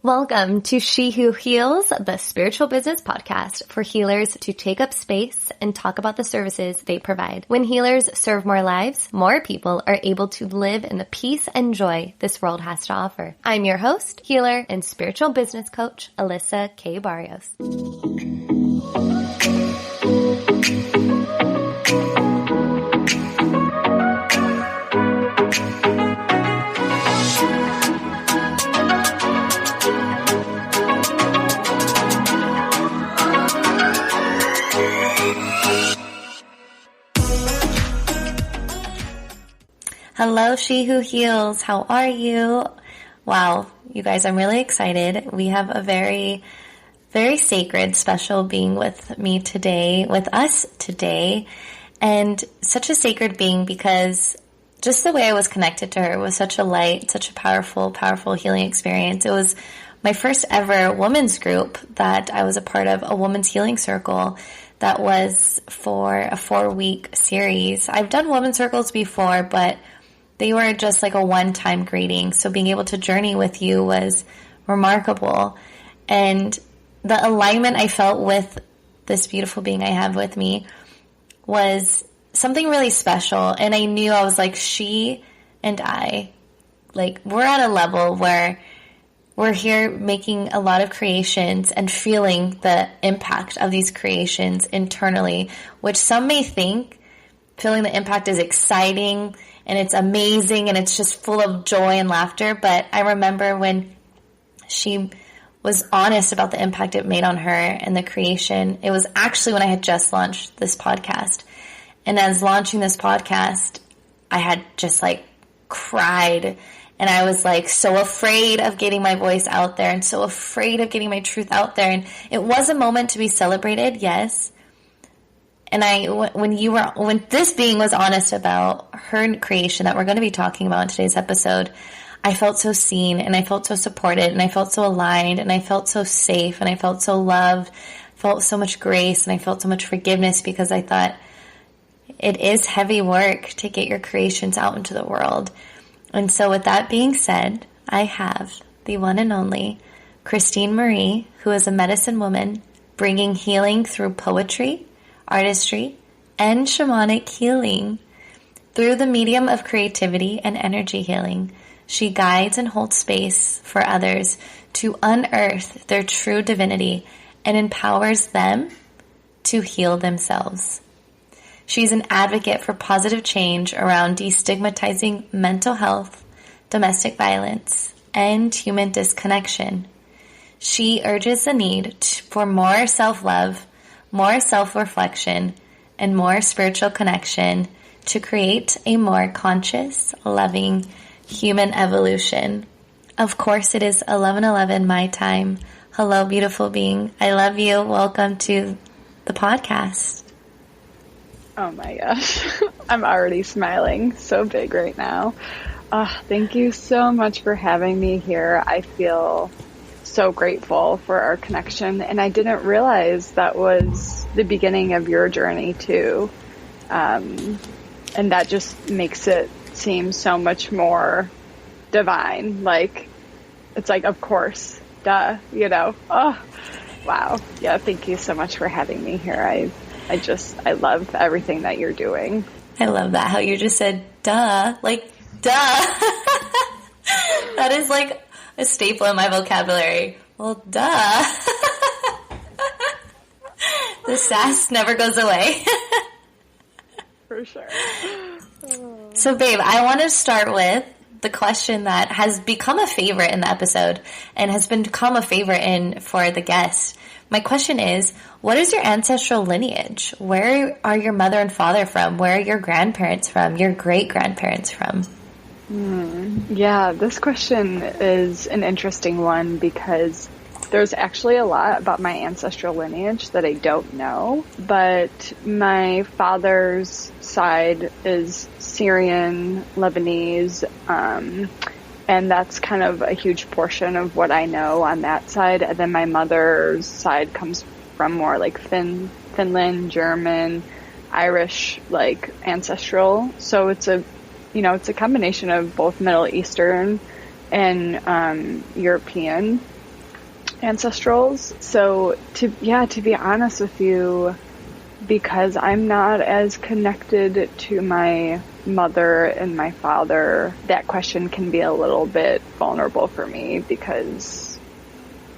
Welcome to She Who Heals, the spiritual business podcast for healers to take up space and talk about the services they provide. When healers serve more lives, more people are able to live in the peace and joy this world has to offer. I'm your host, healer, and spiritual business coach, Alyssa K. Barrios. Hello, She Who Heals. How are you? Wow, you guys, I'm really excited. We have a very, very sacred, special being with us today. And such a sacred being because just the way I was connected to her was such a light, such a powerful, powerful healing experience. It was my first ever women's group that I was a part of, a women's healing circle that was for a 4-week series. I've done women's circles before, but they were just like a one-time greeting. So being able to journey with you was remarkable. And the alignment I felt with this beautiful being I have with me was something really special. And I knew I was like, she and I, like, we're at a level where we're here making a lot of creations and feeling the impact of these creations internally, which some may think feeling the impact is exciting and it's amazing and it's just full of joy and laughter. But I remember when she was honest about the impact it made on her and the creation. It was actually when I had just launched this podcast. And as launching this podcast, I had just like cried. And I was like so afraid of getting my voice out there and so afraid of getting my truth out there. And it was a moment to be celebrated, yes. And when this being was honest about her creation that we're going to be talking about in today's episode, I felt so seen and I felt so supported and I felt so aligned and I felt so safe and I felt so loved, felt so much grace and I felt so much forgiveness because I thought it is heavy work to get your creations out into the world. And so with that being said, I have the one and only Christine Marie, who is a medicine woman bringing healing through poetry, artistry, and shamanic healing. Through the medium of creativity and energy healing, she guides and holds space for others to unearth their true divinity and empowers them to heal themselves. She's an advocate for positive change around de-stigmatizing mental health, domestic violence, and human disconnection. She urges the need for more self-love, more self-reflection, and more spiritual connection to create a more conscious, loving human evolution. Of course, it is 11:11 my time. Hello, beautiful being. I love you. Welcome to the podcast. Oh my gosh. I'm already smiling so big right now. Thank you so much for having me here. I feel so grateful for our connection, and I didn't realize that was the beginning of your journey too. And that just makes it seem so much more divine. Like, it's like, of course, duh, you know. Oh, wow. Yeah, thank you so much for having me here. I love everything that you're doing. I love that, how you just said, duh, like, duh. That is like a staple in my vocabulary. Well, duh. The sass never goes away. For sure. So, babe, I want to start with the question that has become a favorite in the episode and has become a favorite for the guest. My question is, what is your ancestral lineage? Where are your mother and father from? Where are your grandparents from? Your great-grandparents from? Yeah, this question is an interesting one because there's actually a lot about my ancestral lineage that I don't know. But my father's side is Syrian, Lebanese, and that's kind of a huge portion of what I know on that side. And then my mother's side comes from more like Finland, German, Irish, like ancestral. So it's a combination of both Middle Eastern and European. ancestrals. So to be honest with you, because I'm not as connected to my mother and my father, that question can be a little bit vulnerable for me because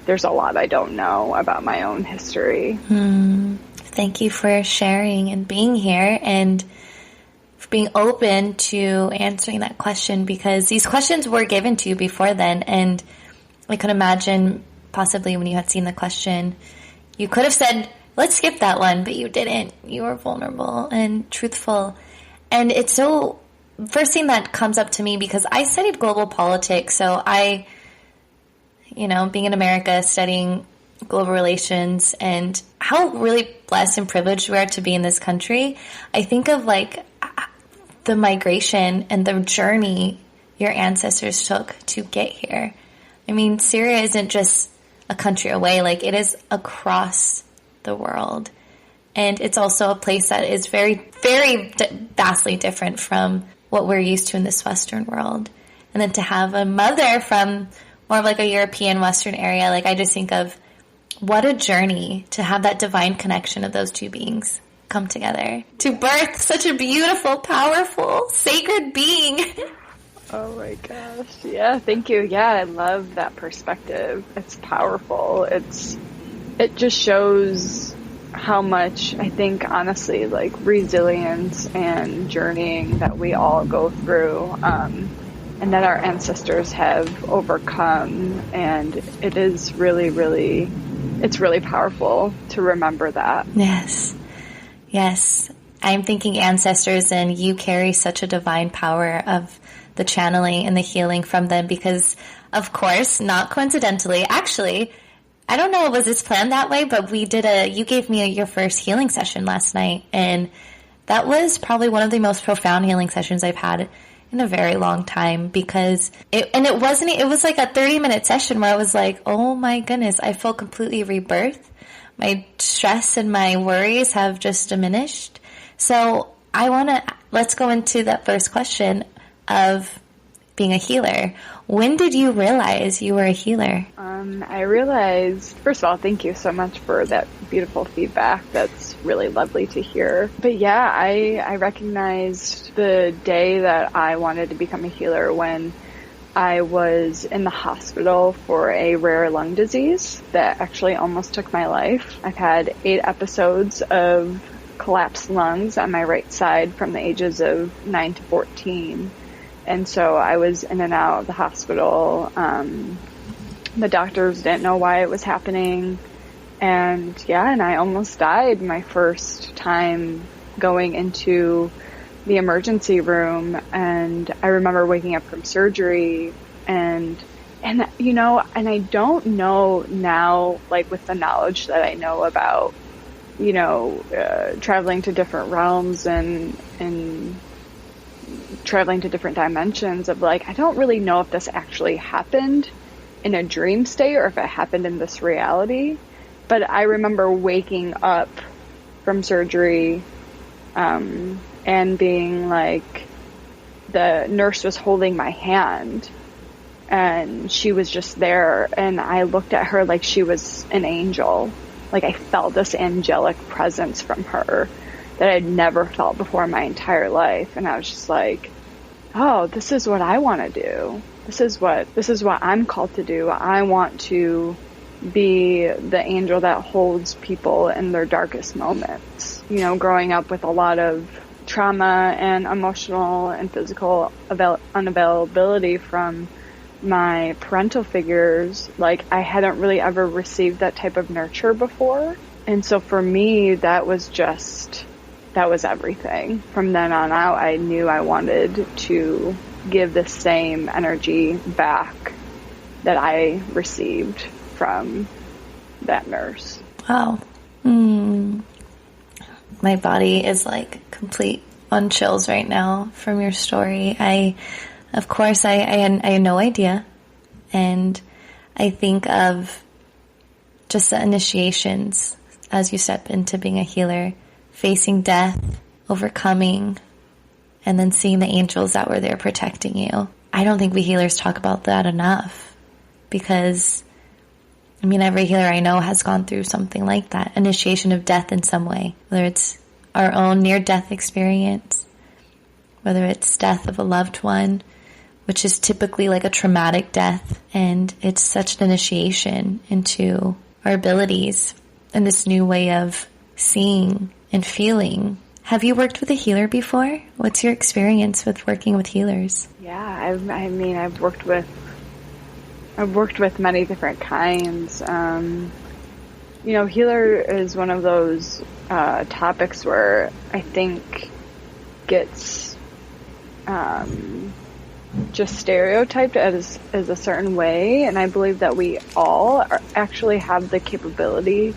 there's a lot I don't know about my own history. Thank you for sharing and being here and for being open to answering that question, because these questions were given to you before then, and I could imagine possibly when you had seen the question, you could have said, let's skip that one, but you didn't. You were vulnerable and truthful. And it's so, first thing that comes up to me, because I studied global politics, so I, being in America, studying global relations and how really blessed and privileged we are to be in this country, I think of like the migration and the journey your ancestors took to get here. I mean, Syria isn't just a country away, like it is across the world. And it's also a place that is very, very vastly different from what we're used to in this Western world. And then to have a mother from more of like a European Western area, like I just think of what a journey to have that divine connection of those two beings come together to birth such a beautiful, powerful, sacred being. Oh my gosh. Yeah, thank you. Yeah, I love that perspective. It's powerful. It just shows how much, I think, honestly, like resilience and journeying that we all go through, and that our ancestors have overcome. And it is really, really, it's really powerful to remember that. Yes. I'm thinking ancestors, and you carry such a divine power of the channeling and the healing from them because, of course, not coincidentally, actually, I don't know, was this planned that way, but you gave me your first healing session last night, and that was probably one of the most profound healing sessions I've had in a very long time, because it was like a 30-minute session where I was like, oh my goodness, I feel completely rebirthed. My stress and my worries have just diminished. So let's go into that first question of being a healer. When did you realize you were a healer? I realized, first of all, thank you so much for that beautiful feedback. That's really lovely to hear. But yeah, I recognized the day that I wanted to become a healer when I was in the hospital for a rare lung disease that actually almost took my life. I've had 8 episodes of collapsed lungs on my right side from the ages of 9 to 14. And so I was in and out of the hospital. The doctors didn't know why it was happening. And I almost died my first time going into the emergency room. And I remember waking up from surgery and I don't know now, like with the knowledge that I know about, traveling to different realms and traveling to different dimensions of like, I don't really know if this actually happened in a dream state or if it happened in this reality. But I remember waking up from surgery, and being like, the nurse was holding my hand and she was just there. And I looked at her like she was an angel. Like I felt this angelic presence from her that I'd never felt before in my entire life. And I was just like, oh, this is what I want to do. This is what I'm called to do. I want to be the angel that holds people in their darkest moments. Growing up with a lot of trauma and emotional and physical unavailability from my parental figures, like I hadn't really ever received that type of nurture before. And so for me, that was everything. From then on out, I knew I wanted to give the same energy back that I received from that nurse. Wow. My body is like complete on chills right now from your story. I had no idea. And I think of just the initiations as you step into being a healer, facing death, overcoming, and then seeing the angels that were there protecting you. I don't think we healers talk about that enough because I mean, every healer I know has gone through something like that, initiation of death in some way, whether it's our own near-death experience, whether it's death of a loved one, which is typically like a traumatic death, and it's such an initiation into our abilities and this new way of seeing and feeling. Have you worked with a healer before? What's your experience with working with healers? Yeah, I've worked with many different kinds. Healer is one of those topics where I think gets just stereotyped as a certain way, and I believe that we all actually have the capability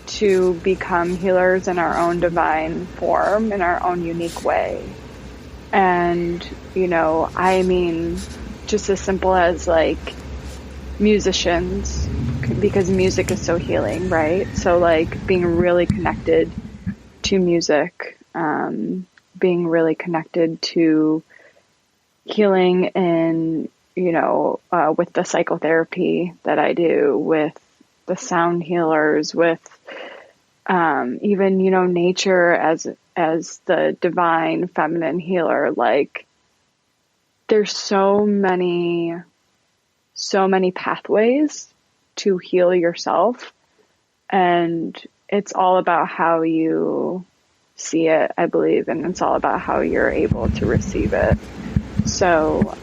to become healers in our own divine form, in our own unique way. And, just as simple as like musicians, because music is so healing, right? So like being really connected to music, being really connected to healing in, with the psychotherapy that I do, with the sound healers, with even, nature as the divine feminine healer. Like there's so many pathways to heal yourself, and it's all about how you see it, I believe, and it's all about how you're able to receive it. So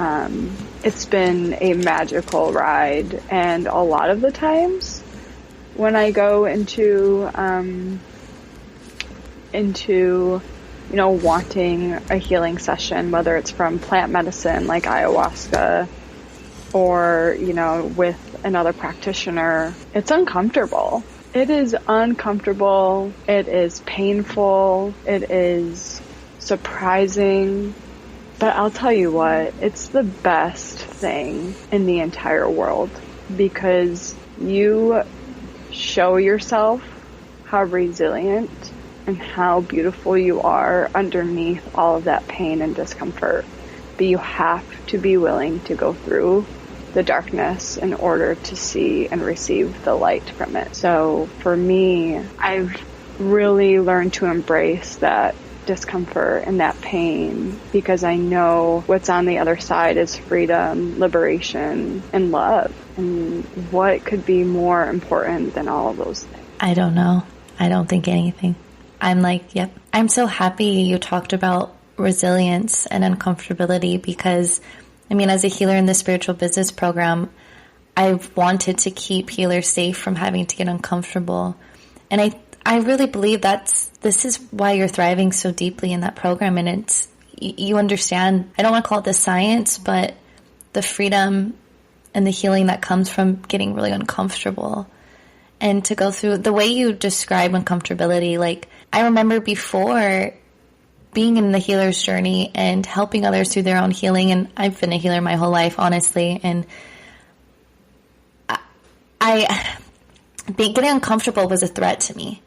it's been a magical ride, and a lot of the times when I go into wanting a healing session, whether it's from plant medicine like ayahuasca or, with another practitioner, it's uncomfortable. It is uncomfortable. It is painful. It is surprising. But I'll tell you what, it's the best thing in the entire world, because you show yourself how resilient and how beautiful you are underneath all of that pain and discomfort. But you have to be willing to go through the darkness in order to see and receive the light from it. So for me, I've really learned to embrace that discomfort and that pain, because I know what's on the other side is freedom, liberation, and love. And what could be more important than all of those things? I don't know. I don't think anything. I'm like, yep. I'm so happy you talked about resilience and uncomfortability, because as a healer in the spiritual business program, I've wanted to keep healers safe from having to get uncomfortable. And I really believe this is why you're thriving so deeply in that program. And you understand, I don't want to call it the science, but the freedom and the healing that comes from getting really uncomfortable. And to go through the way you describe uncomfortability, like I remember before being in the healer's journey and helping others through their own healing. And I've been a healer my whole life, honestly. And getting uncomfortable was a threat to me.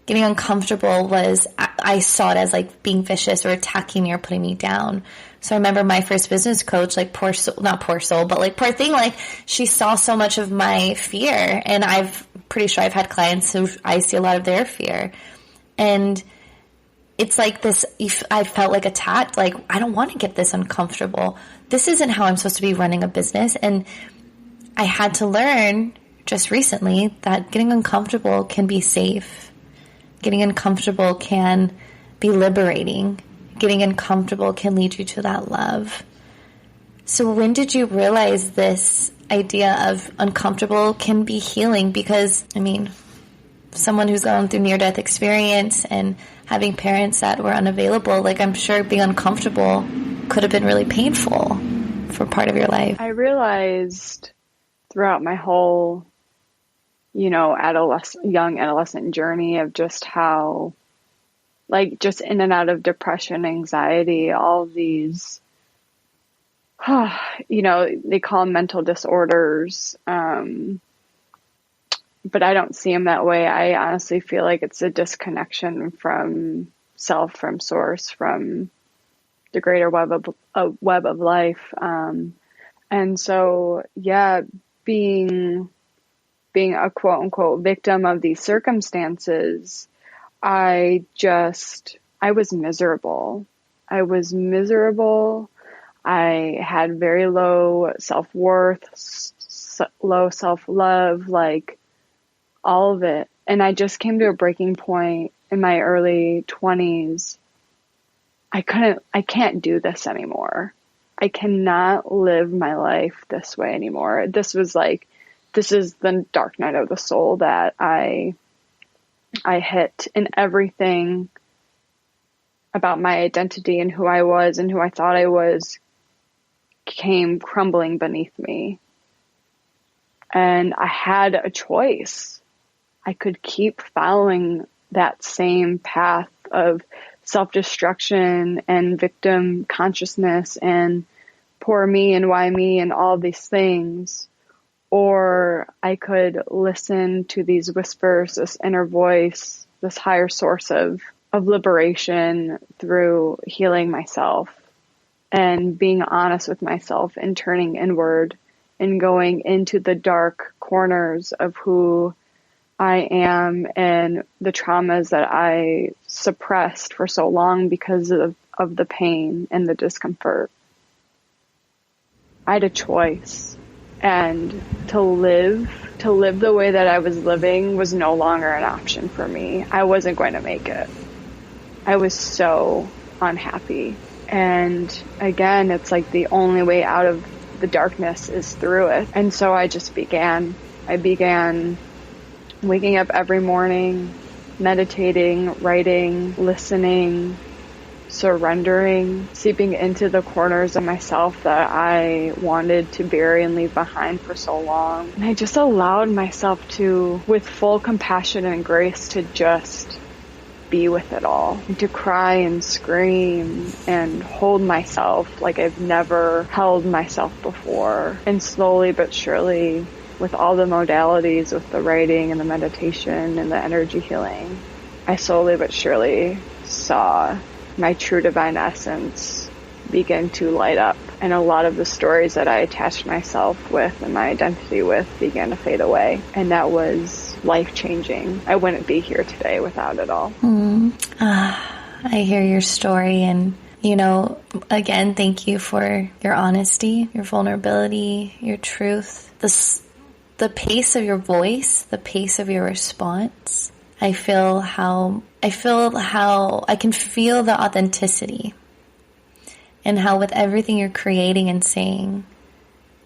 Getting uncomfortable was, I saw it as like being vicious or attacking me or putting me down. So I remember my first business coach, like poor soul, not poor soul, but like poor thing, like she saw so much of my fear, and pretty sure I've had clients who I see a lot of their fear. And it's like this, I felt like attacked, like I don't want to get this uncomfortable. This isn't how I'm supposed to be running a business. And I had to learn just recently that getting uncomfortable can be safe. Getting uncomfortable can be liberating. Getting uncomfortable can lead you to that love. So when did you realize this idea of uncomfortable can be healing? Because, someone who's gone through near-death experience and having parents that were unavailable, like I'm sure being uncomfortable could have been really painful for part of your life. I realized throughout my whole young adolescent journey of just how, like, just in and out of depression, anxiety, all of these, they call them mental disorders. But I don't see them that way. I honestly feel like it's a disconnection from self, from source, from the greater web of life. And so, yeah, being being a quote unquote victim of these circumstances, I was miserable. I was miserable. I had very low self-worth, low self-love, like all of it. And I just came to a breaking point in my early 20s. I can't do this anymore. I cannot live my life this way anymore. This is the dark night of the soul that I hit, and everything about my identity and who I was and who I thought I was came crumbling beneath me. And I had a choice. I could keep following that same path of self-destruction and victim consciousness and poor me and why me and all these things. Or I could listen to these whispers, this inner voice, this higher source of liberation through healing myself and being honest with myself and turning inward and going into the dark corners of who I am and the traumas that I suppressed for so long because of the pain and the discomfort. I had a choice, and to live the way that I was living was no longer an option for me. I wasn't going to make it. I was so unhappy. And again, it's like the only way out of the darkness is through it. And so I began waking up every morning, meditating, writing, listening, surrendering, seeping into the corners of myself that I wanted to bury and leave behind for so long. And I just allowed myself to, with full compassion and grace, to just be with it all, and to cry and scream and hold myself like I've never held myself before. And slowly but surely, with all the modalities, with the writing and the meditation and the energy healing, I slowly but surely saw my true divine essence begin to light up. And a lot of the stories that I attached myself with and my identity with began to fade away. And that was life-changing. I wouldn't be here today without it all. I hear your story, and again, thank you for your honesty, your vulnerability, your truth, the pace of your voice, the pace of your response. I can feel the authenticity, and how with everything you're creating and saying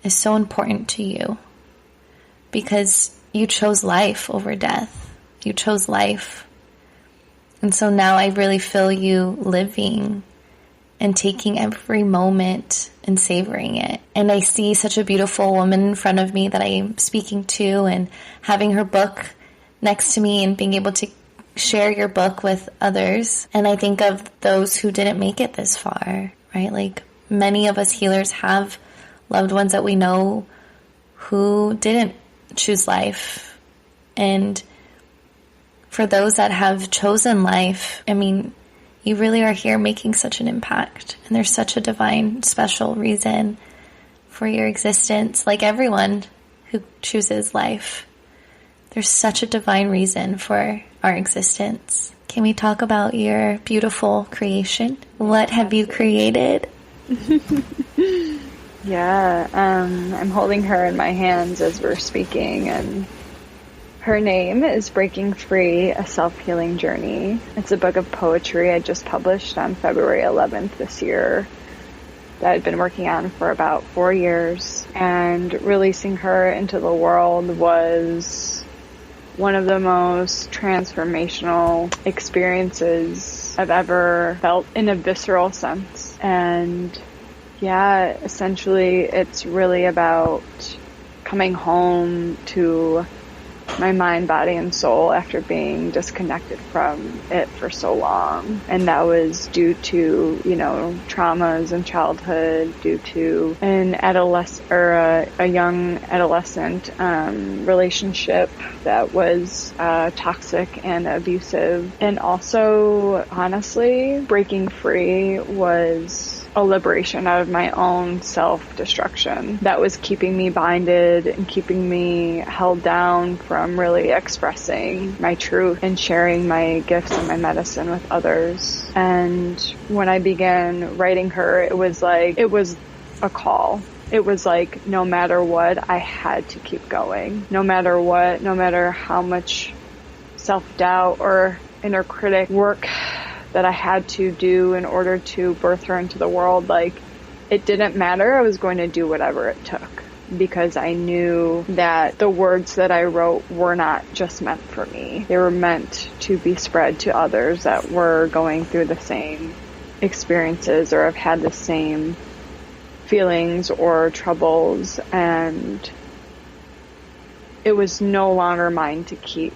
is so important to you, because you chose life over death. You chose life. And so now I really feel you living and taking every moment and savoring it. And I see such a beautiful woman in front of me that I am speaking to, and having her book next to me and being able to share your book with others. And I think of those who didn't make it this far, right? Like, many of us healers have loved ones that we know who didn't choose life. And for those that have chosen life, I mean, you really are here making such an impact. And there's such a divine, special reason for your existence. Like everyone who chooses life, there's such a divine reason for our existence. Can we talk about your beautiful creation? What have you created? Yeah, I'm holding her in my hands as we're speaking, and her name is Breaking Free, A Self-Healing Journey. It's a book of poetry I just published on February 11th this year that I'd been working on for about 4 years. And releasing her into the world was one of the most transformational experiences I've ever felt in a visceral sense. And yeah, essentially it's really about coming home to my mind, body, and soul after being disconnected from it for so long. And that was due to, traumas in childhood, due to a young adolescent relationship that was toxic and abusive. And also, honestly, breaking free was a liberation out of my own self-destruction that was keeping me binded and keeping me held down from really expressing my truth and sharing my gifts and my medicine with others. And when I began writing her, it was a call. It was like, no matter what, I had to keep going. No matter what, no matter how much self-doubt or inner critic work that I had to do in order to birth her into the world, like, it didn't matter. I was going to do whatever it took, because I knew that the words that I wrote were not just meant for me. They were meant to be spread to others that were going through the same experiences or have had the same feelings or troubles, and it was no longer mine to keep.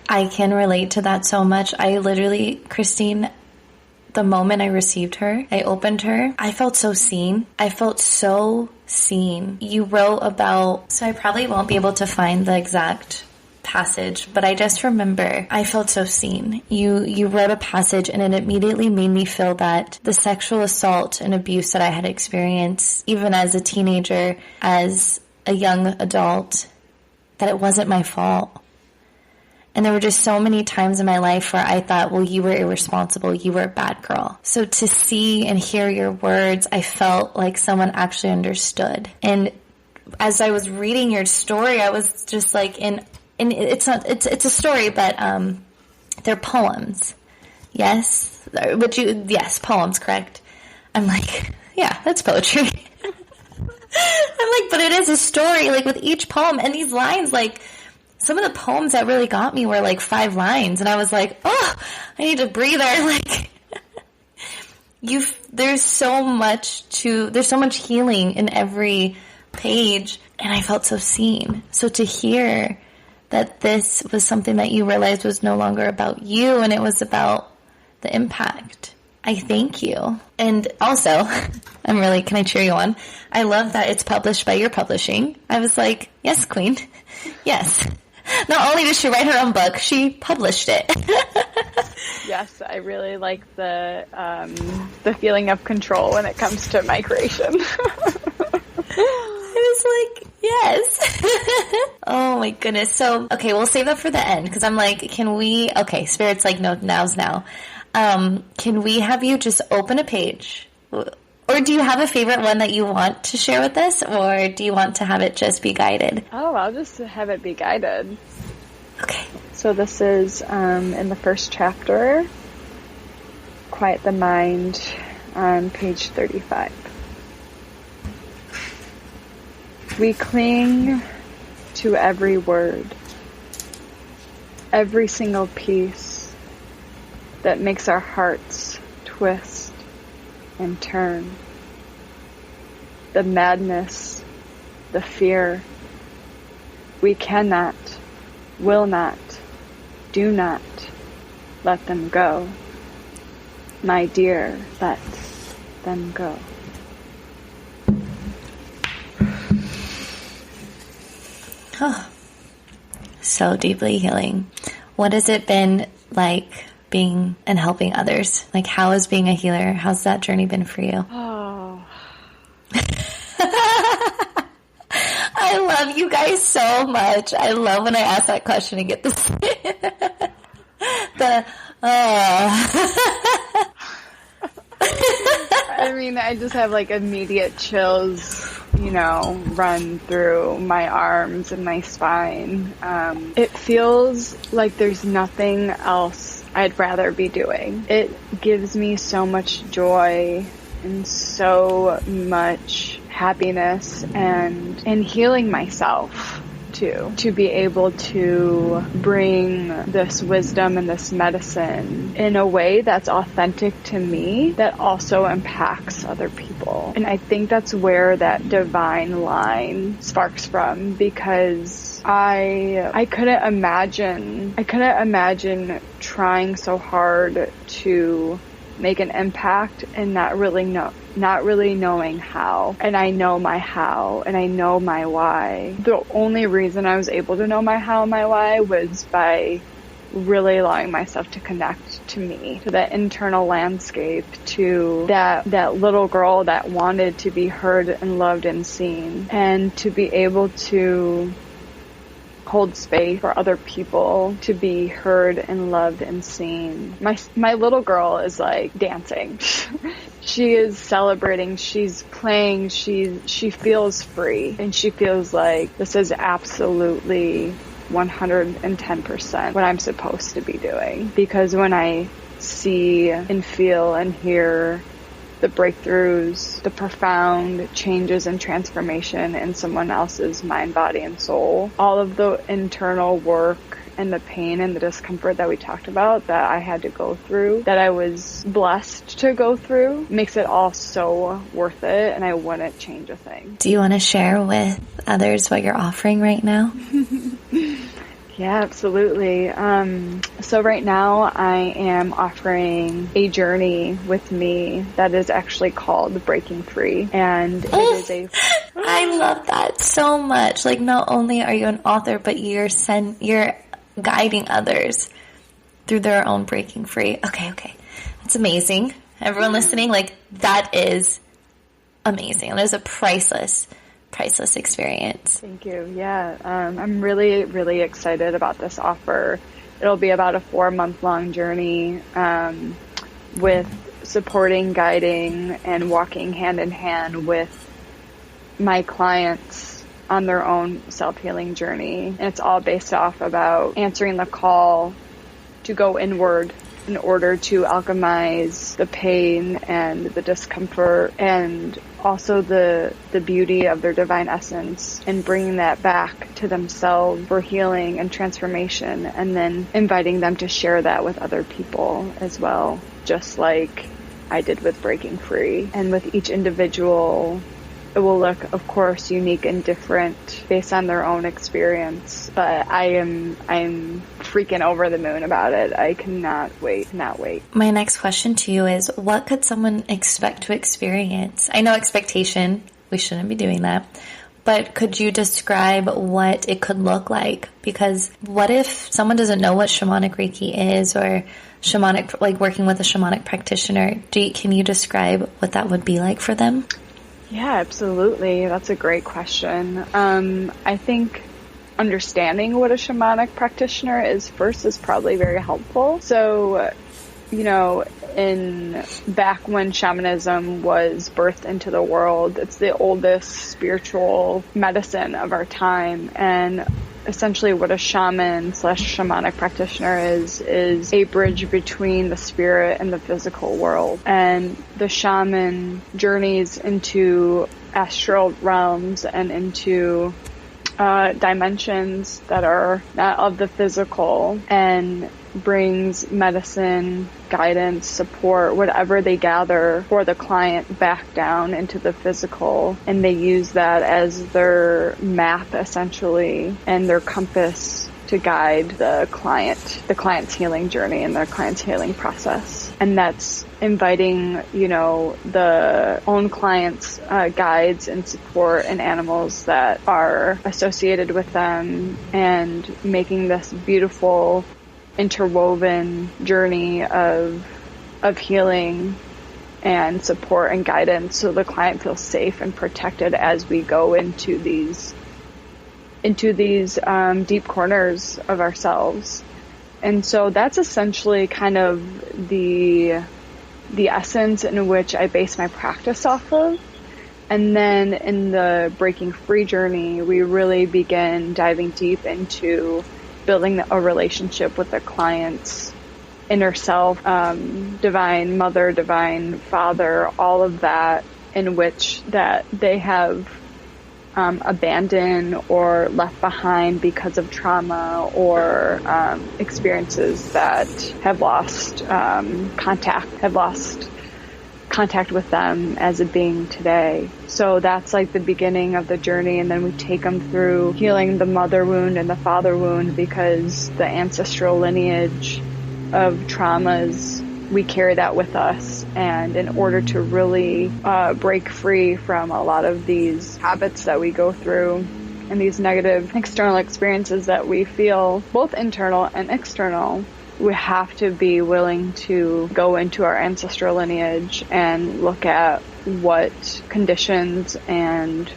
I can relate to that so much. I literally, Christine, the moment I received her, I opened her, I felt so seen. I felt so seen. You wrote about, so I probably won't be able to find the exact passage, but I just remember I felt so seen. You wrote a passage, and it immediately made me feel that the sexual assault and abuse that I had experienced, even as a teenager, as a young adult, that it wasn't my fault. And there were just so many times in my life where I thought, well, you were irresponsible, you were a bad girl. So to see and hear your words, I felt like someone actually understood. And as I was reading your story, I was just like, and it's a story, but they're poems. Yes? Yes, poems, correct. I'm like, yeah, that's poetry. I'm like, but it is a story, like, with each poem. And these lines, like, some of the poems that really got me were like 5 lines. And I was like, oh, I need a breather. Like, there's so much healing in every page. And I felt so seen. So to hear that this was something that you realized was no longer about you, and it was about the impact, I thank you. And also, can I cheer you on? I love that it's published by your publishing. I was like, yes, queen. Yes. Not only did she write her own book, she published it. Yes, I really like the feeling of control when it comes to my creation. I was like, yes. Oh my goodness. So, okay, we'll save that for the end, because I'm like, Spirit's like, no, now's now. Can we have you just open a page? Or do you have a favorite one that you want to share with us? Or do you want to have it just be guided? Oh, I'll just have it be guided. Okay. So this is in the first chapter, Quiet the Mind, on page 35. We cling to every word, every single piece that makes our hearts twist and turn. The madness, the fear. We cannot, will not, do not let them go. My dear, let them go. Oh, so deeply healing. What has it been like being and helping others? Like, how is being a healer? How's that journey been for you? Oh. I love you guys so much. I love when I ask that question and get this. I mean, I just have like immediate chills, run through my arms and my spine. It feels like there's nothing else I'd rather be doing. It gives me so much joy and so much happiness and healing myself too, to be able to bring this wisdom and this medicine in a way that's authentic to me, that also impacts other people. And I think that's where that divine line sparks from, because I couldn't imagine trying so hard to make an impact and not really knowing how. And I know my how, and I know my why. The only reason I was able to know my how and my why was by really allowing myself to connect to me, to that internal landscape, to that little girl that wanted to be heard and loved and seen, and to be able to hold space for other people to be heard and loved and seen. My little girl is like dancing. She is celebrating, she's playing, she feels free, and she feels like this is absolutely 110% what I'm supposed to be doing. Because when I see and feel and hear the breakthroughs, the profound changes and transformation in someone else's mind, body, and soul, all of the internal work and the pain and the discomfort that we talked about that I had to go through, that I was blessed to go through, makes it all so worth it, and I wouldn't change a thing. Do you want to share with others what you're offering right now? Yeah, absolutely. So right now I am offering a journey with me that is actually called Breaking Free. And it is I love that so much. Like, not only are you an author, but you're guiding others through their own breaking free. Okay. That's amazing. Everyone listening, like, that is amazing. That is a priceless experience. Thank you. Yeah. I'm really, really excited about this offer. It'll be about a 4-month-long journey with supporting, guiding, and walking hand in hand with my clients on their own self-healing journey. And it's all based off about answering the call to go inward in order to alchemize the pain and the discomfort and also the beauty of their divine essence, and bringing that back to themselves for healing and transformation, and then inviting them to share that with other people as well, just like I did with Breaking Free. And with each individual, it will look, of course, unique and different based on their own experience. But I'm freaking over the moon about it. I cannot wait. My next question to you is, what could someone expect to experience? I know expectation, we shouldn't be doing that. But could you describe what it could look like? Because what if someone doesn't know what shamanic Reiki is, or shamanic, like working with a shamanic practitioner? Can you describe what that would be like for them? Yeah, absolutely. That's a great question. I think understanding what a shamanic practitioner is first is probably very helpful. So, back when shamanism was birthed into the world, it's the oldest spiritual medicine of our time. And essentially what a shaman / shamanic practitioner is a bridge between the spirit and the physical world. And the shaman journeys into astral realms and into dimensions that are not of the physical, and brings medicine, guidance, support, whatever they gather for the client back down into the physical. And they use that as their map, essentially, and their compass to guide the client's healing journey and their client's healing process. And that's inviting, the own clients' guides and support and animals that are associated with them, and making this beautiful interwoven journey of healing and support and guidance, so the client feels safe and protected as we go into these deep corners of ourselves. And so that's essentially kind of the essence in which I base my practice off of. And then in the Breaking Free journey, we really begin diving deep into building a relationship with the client's inner self, divine mother, divine father, all of that, in which that they have abandoned or left behind because of trauma or experiences that have lost contact with them as a being today. So that's like the beginning of the journey, and then we take them through healing the mother wound and the father wound, because the ancestral lineage of traumas, we carry that with us. And in order to really break free from a lot of these habits that we go through and these negative external experiences that we feel, both internal and external, we have to be willing to go into our ancestral lineage and look at what conditions and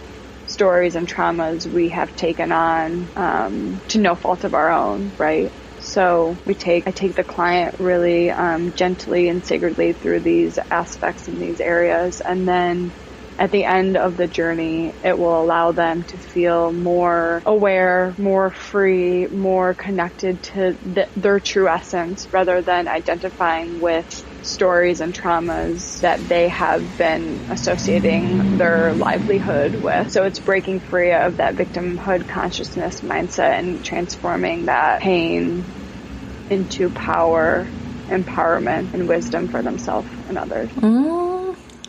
stories and traumas we have taken on to no fault of our own, right? So I take the client really gently and sacredly through these aspects and these areas, and then at the end of the journey, it will allow them to feel more aware, more free, more connected to their true essence, rather than identifying with stories and traumas that they have been associating their livelihood with. So it's breaking free of that victimhood consciousness mindset and transforming that pain into power, empowerment, and wisdom for themselves and others.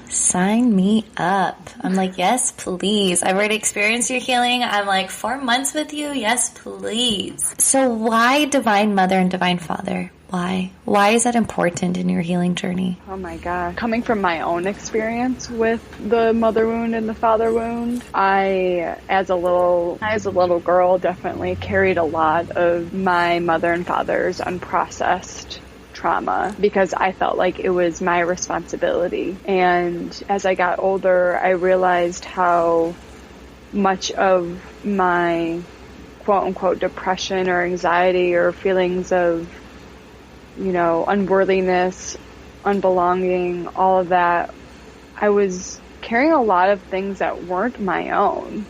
Sign me up. I'm like, yes, please. I've already experienced your healing. I'm like, 4 months with you. Yes, please. So why Divine Mother and Divine Father? Why? Why is that important in your healing journey? Oh my God. Coming from my own experience with the mother wound and the father wound, I, as a little girl, definitely carried a lot of my mother and father's unprocessed trauma because I felt like it was my responsibility. And as I got older, I realized how much of my quote unquote depression or anxiety or feelings of, you know, unworthiness, unbelonging, all of that, I was carrying a lot of things that weren't my own,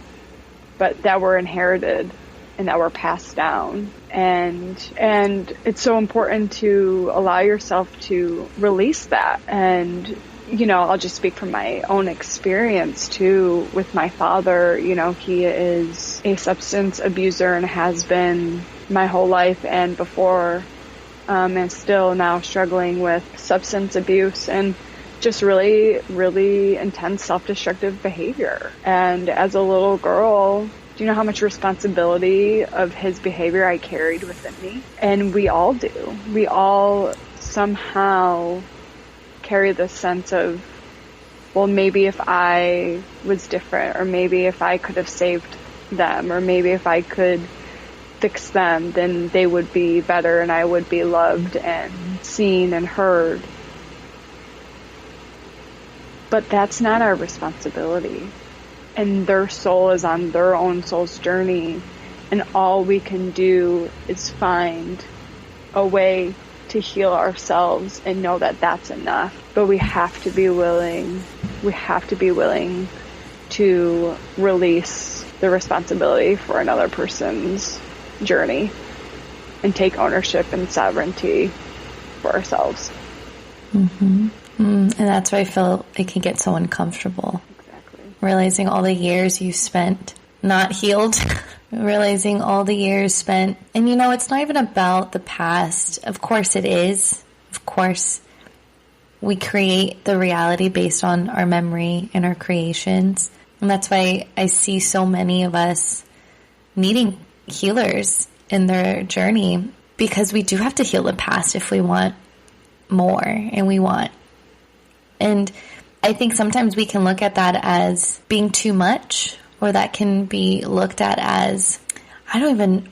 but that were inherited and that were passed down. And it's so important to allow yourself to release that. And, you know, I'll just speak from my own experience too with my father. You know, he is a substance abuser and has been my whole life and before, and still now struggling with substance abuse and just really, really intense self-destructive behavior. And as a little girl, do you know how much responsibility of his behavior I carried within me? And we all do. We all somehow carry this sense of, well, maybe if I was different, or maybe if I could have saved them, or maybe if I could fix them, then they would be better and I would be loved and seen and heard. But that's not our responsibility. And their soul is on their own soul's journey. And all we can do is find a way to heal ourselves and know that that's enough. But we have to be willing to release the responsibility for another person's journey and take ownership and sovereignty for ourselves. Mm-hmm. And that's why I feel it can get so uncomfortable. Realizing all the years you spent not healed, realizing all the years spent. And you know, it's not even about the past. Of course it is. Of course, we create the reality based on our memory and our creations. And that's why I see so many of us needing healers in their journey, because we do have to heal the past if we want more and I think sometimes we can look at that as being too much, or that can be looked at as, trying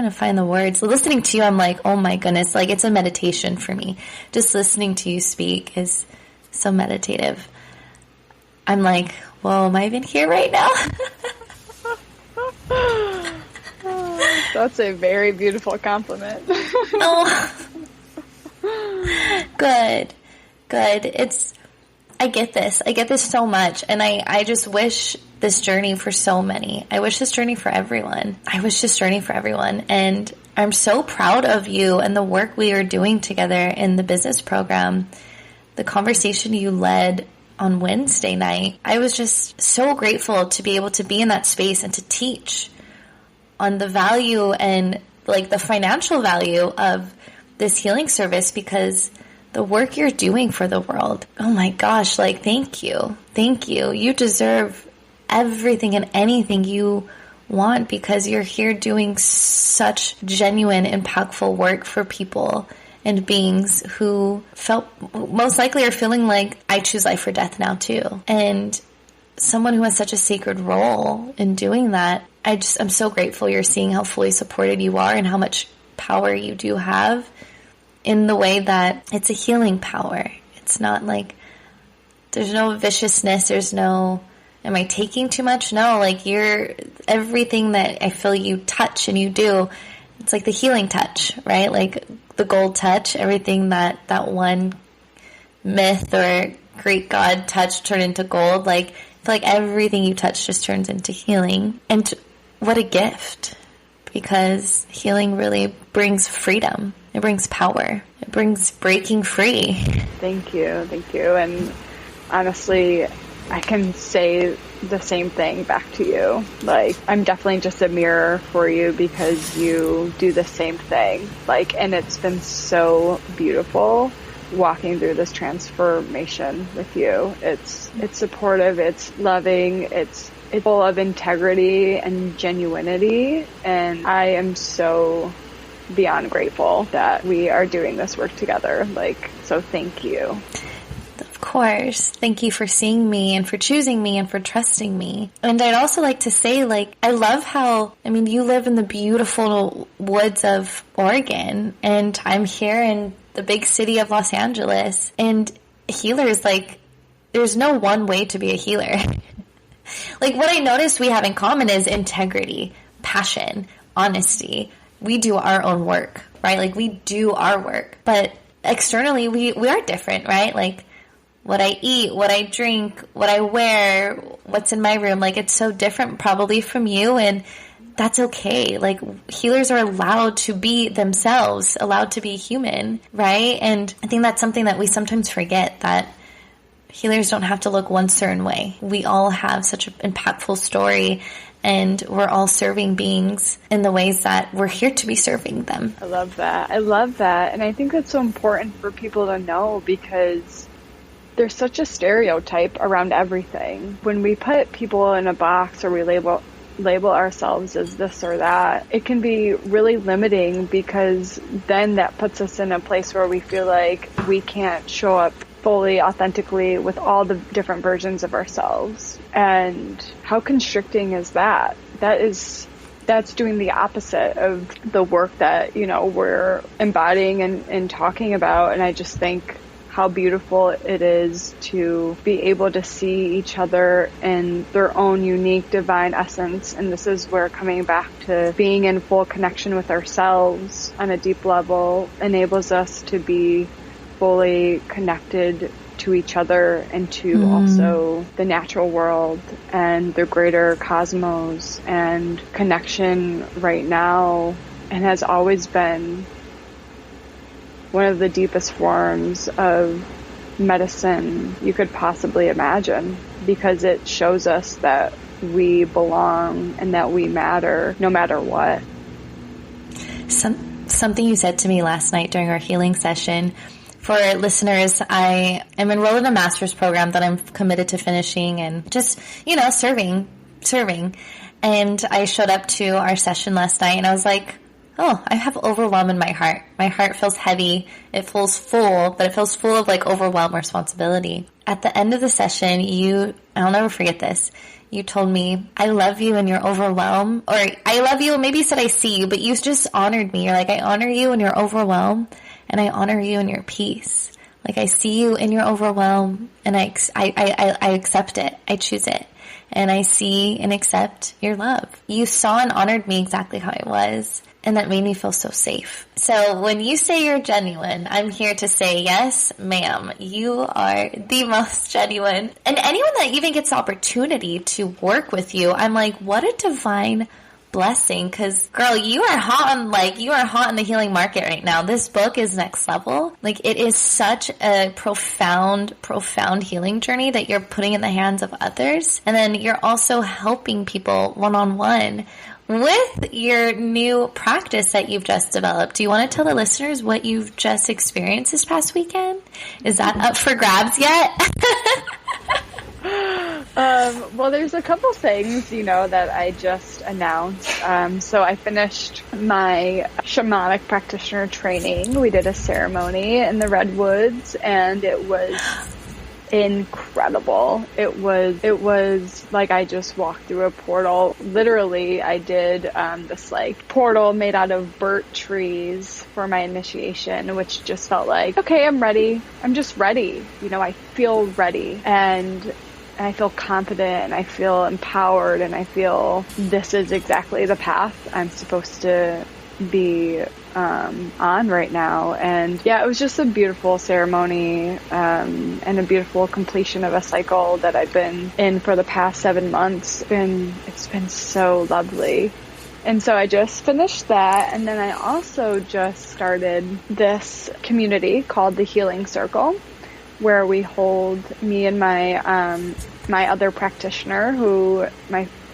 to find the words. Listening to you, I'm like, oh my goodness, like it's a meditation for me. Just listening to you speak is so meditative. I'm like, well, am I even here right now? That's a very beautiful compliment. Oh. Good. I get this so much. And I just wish this journey for so many. I wish this journey for everyone. And I'm so proud of you and the work we are doing together in the business program. The conversation you led on Wednesday night, I was just so grateful to be able to be in that space and to teach on the value and like the financial value of this healing service, because the work you're doing for the world, oh my gosh, like thank you. You deserve everything and anything you want, because you're here doing such genuine, impactful work for people and beings who most likely are feeling like I choose life or death now too. And someone who has such a sacred role in doing that, I'm so grateful you're seeing how fully supported you are and how much power you do have, in the way that it's a healing power. It's not like there's no viciousness. There's no, am I taking too much? No, like everything that I feel you touch and you do, it's like the healing touch, right? Like the gold touch, everything that one myth or Greek god touch turned into gold. Like, I feel like everything you touch just turns into healing. And what a gift, because healing really brings freedom. It brings power. It brings breaking free. Thank you. And honestly, I can say the same thing back to you. Like, I'm definitely just a mirror for you because you do the same thing. Like, and it's been so beautiful walking through this transformation with you. It's supportive, it's loving, it's full of integrity and genuinity. And I am so beyond grateful that we are doing this work together. Like, so thank you. Of course. Thank you for seeing me and for choosing me and for trusting me. And I'd also like to say, like, I love how, I mean, you live in the beautiful woods of Oregon, and I'm here in the big city of Los Angeles. And healers, like, there's no one way to be a healer. Like, what I noticed we have in common is integrity, passion, honesty. We do our own work, right? Like, we do our work. But externally, we are different, right? Like, what I eat, what I drink, what I wear, what's in my room, like, it's so different probably from you, and that's okay. Like, healers are allowed to be themselves, allowed to be human, right? And I think that's something that we sometimes forget, that healers don't have to look one certain way. We all have such an impactful story, and we're all serving beings in the ways that we're here to be serving them. I love that. And I think that's so important for people to know, because there's such a stereotype around everything. When we put people in a box, or we label ourselves as this or that, it can be really limiting, because then that puts us in a place where we feel like we can't show up fully, authentically, with all the different versions of ourselves. And how constricting is that? That's doing the opposite of the work that, we're embodying and talking about. And I just think how beautiful it is to be able to see each other in their own unique divine essence. And this is where coming back to being in full connection with ourselves on a deep level enables us to be fully connected to each other and to also the natural world and the greater cosmos. And connection right now, and has always been, one of the deepest forms of medicine you could possibly imagine, because it shows us that we belong and that we matter no matter what. Something you said to me last night during our healing session. For listeners, I am enrolled in a master's program that I'm committed to finishing, and just, serving. And I showed up to our session last night, and I was like, oh, I have overwhelm in my heart. My heart feels heavy. It feels full, but it feels full of like overwhelm, responsibility. At the end of the session, I'll never forget this. You told me, I love you in your overwhelm, or I love you, maybe you said I see you, but you just honored me. You're like, I honor you in your overwhelm, and I honor you in your peace. Like, I see you in your overwhelm, and I accept it. I choose it. And I see and accept your love. You saw and honored me exactly how I was. And that made me feel so safe. So when you say you're genuine, I'm here to say, yes, ma'am, you are the most genuine. And anyone that even gets the opportunity to work with you, I'm like, what a divine blessing. Because, girl, you are hot in the healing market right now. This book is next level. Like, it is such a profound healing journey that you're putting in the hands of others. And then you're also helping people one-on-one with your new practice that you've just developed. Do you want to tell the listeners what you've just experienced this past weekend? Is that up for grabs yet? Well, there's a couple things, that I just announced. So I finished my Shamanic Practitioner training. We did a ceremony in the Redwoods, and it was incredible. It was like I just walked through a portal. Literally, I did this like portal made out of burnt trees for my initiation, which just felt like, okay, I'm ready. I'm just ready. You know, I feel ready, and I feel confident, and I feel empowered, and I feel this is exactly the path I'm supposed to be on right now. And yeah, it was just a beautiful ceremony, and a beautiful completion of a cycle that I've been in for the past 7 months. It's been so lovely. And so I just finished that, and then I also just started this community called the Healing Circle, where we hold me and my my other practitioner,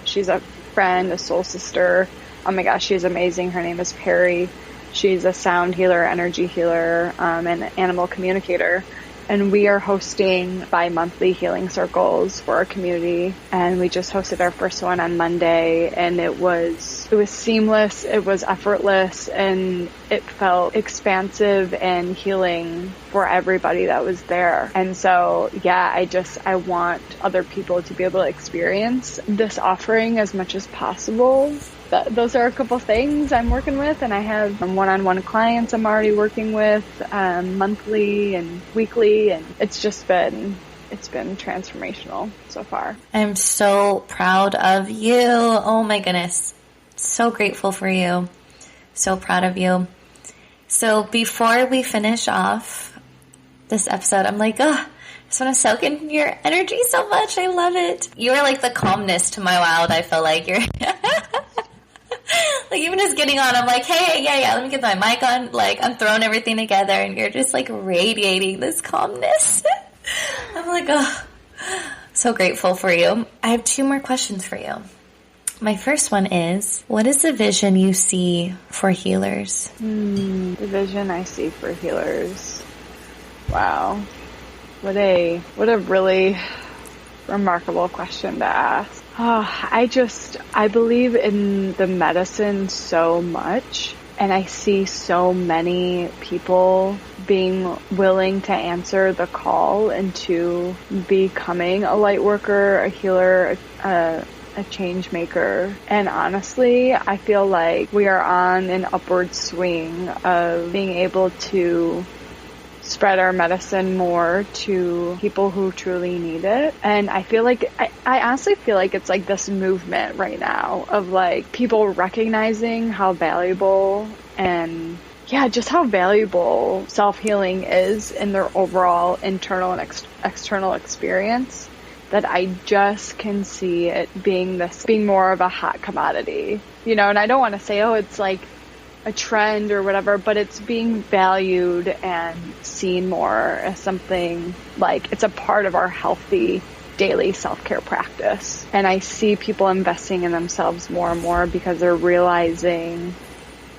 she's a friend, a soul sister. Oh my gosh, she's amazing. Her name is Perry. She's a sound healer, energy healer, and animal communicator. And we are hosting bi-monthly healing circles for our community. And we just hosted our first one on Monday, and it was seamless, it was effortless, and it felt expansive and healing for everybody that was there. And so, yeah, I want other people to be able to experience this offering as much as possible. Those are a couple things I'm working with, and I have one-on-one clients I'm already working with monthly and weekly, and it's been transformational so far. I'm so proud of you. Oh my goodness. So grateful for you. So proud of you. So before we finish off this episode, I'm like, I just want to soak in your energy so much. I love it. You are like the calmness to my wild. I feel like you're like, even just getting on, I'm like, hey, yeah, let me get my mic on. Like, I'm throwing everything together, and you're just like radiating this calmness. I'm like, so grateful for you. I have 2 more questions for you. My first one is, what is the vision you see for healers? The vision I see for healers. Wow. What a really remarkable question to ask. I believe in the medicine so much, and I see so many people being willing to answer the call into becoming a light worker, a healer, a change maker. And honestly, I feel like we are on an upward swing of being able to spread our medicine more to people who truly need it. And I feel like, I honestly feel like it's like this movement right now of like people recognizing how valuable and just how valuable self-healing is in their overall internal and external experience, that I just can see it being more of a hot commodity, you know. And I don't want to say, it's like a trend or whatever, but it's being valued and seen more as something like it's a part of our healthy daily self-care practice. And I see people investing in themselves more and more because they're realizing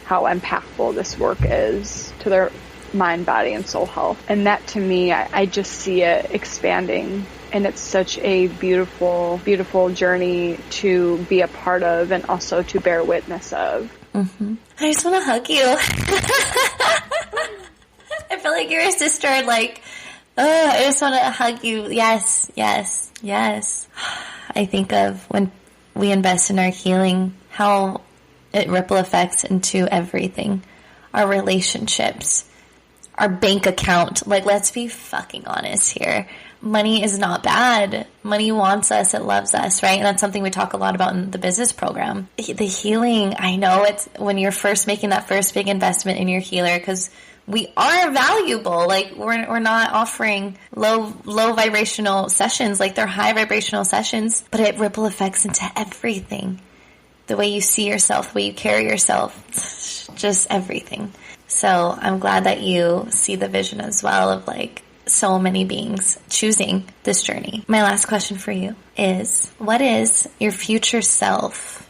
how impactful this work is to their mind, body, and soul health. And that, to me, I just see it expanding. And it's such a beautiful, beautiful journey to be a part of and also to bear witness of. Mm-hmm. I just want to hug you. I feel like you're a sister. Like, I just want to hug you. Yes. I think of when we invest in our healing, how it ripple effects into everything. Our relationships, our bank account. Like, let's be fucking honest here. Money is not bad. Money wants us. It loves us, right? And that's something we talk a lot about in the business program. The healing, I know it's when you're first making that first big investment in your healer, because we are valuable. Like, we're not offering low vibrational sessions. Like, they're high vibrational sessions, but it ripple effects into everything. The way you see yourself, the way you carry yourself, just everything. So I'm glad that you see the vision as well of like so many beings choosing this journey. My last question for you is, what is your future self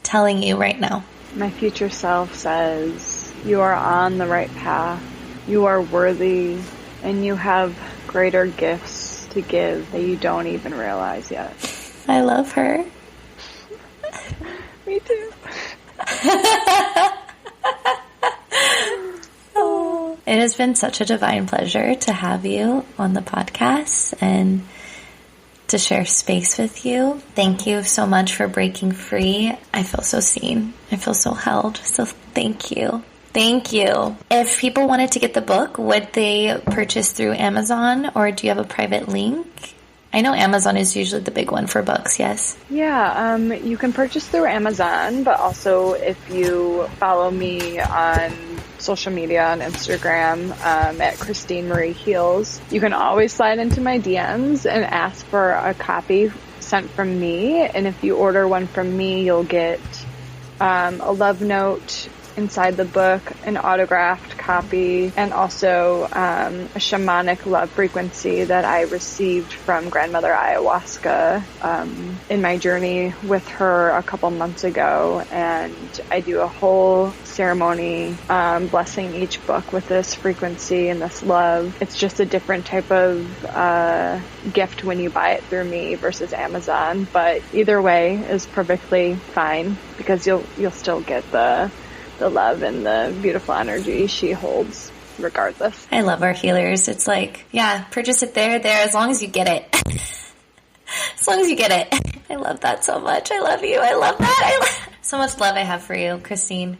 telling you right now? My future self says, you are on the right path, you are worthy, and you have greater gifts to give that you don't even realize yet. I love her. Me too. It has been such a divine pleasure to have you on the podcast and to share space with you. Thank you so much for breaking free. I feel so seen. I feel so held. So thank you. Thank you. If people wanted to get the book, would they purchase through Amazon, or do you have a private link? I know Amazon is usually the big one for books, yes? Yeah, you can purchase through Amazon, but also if you follow me on social media on Instagram at Christine Marie Heals, you can always slide into my DMs and ask for a copy sent from me. And if you order one from me, you'll get a love note inside the book, an autographed copy, and also a shamanic love frequency that I received from grandmother ayahuasca in my journey with her a couple months ago. And I do a whole ceremony blessing each book with this frequency and this love. It's just a different type of gift when you buy it through me versus Amazon, but either way is perfectly fine because you'll still get the love and the beautiful energy she holds regardless. I love our healers. It's like, yeah, purchase it there, as long as you get it. As long as you get it. I love that so much. I love you. I love that. So much love I have for you, Christine.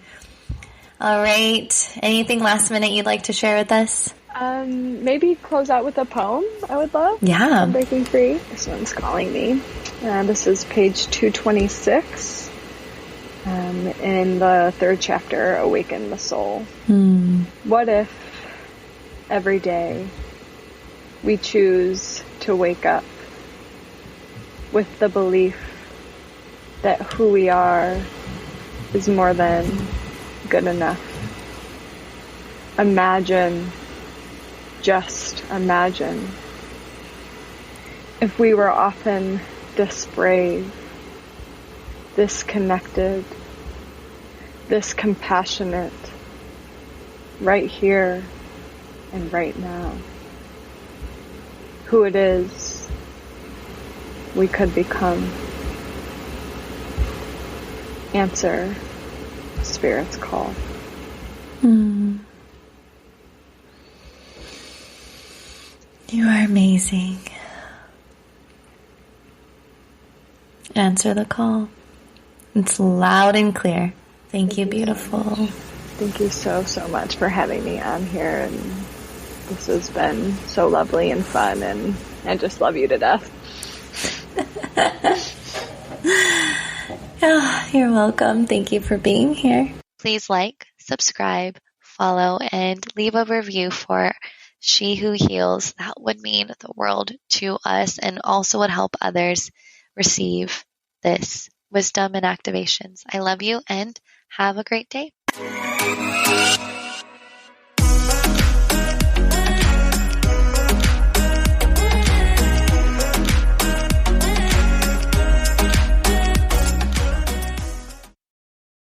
All right. Anything last minute you'd like to share with us? Maybe close out with a poem I would love. Yeah. I'm breaking free. This one's calling me. This is page 226. In the third chapter, Awaken the Soul. What if every day we choose to wake up with the belief that who we are is more than good enough? Just imagine, if we were often this brave, this connected, this compassionate, right here and right now. Who it is we could become. Answer Spirit's call. You are amazing. Answer the call. It's loud and clear. Thank you, beautiful. Thank you so much for having me on here. And this has been so lovely and fun. And I just love you to death. Oh, you're welcome. Thank you for being here. Please like, subscribe, follow, and leave a review for She Who Heals. That would mean the world to us and also would help others receive this wisdom and activations. I love you and have a great day.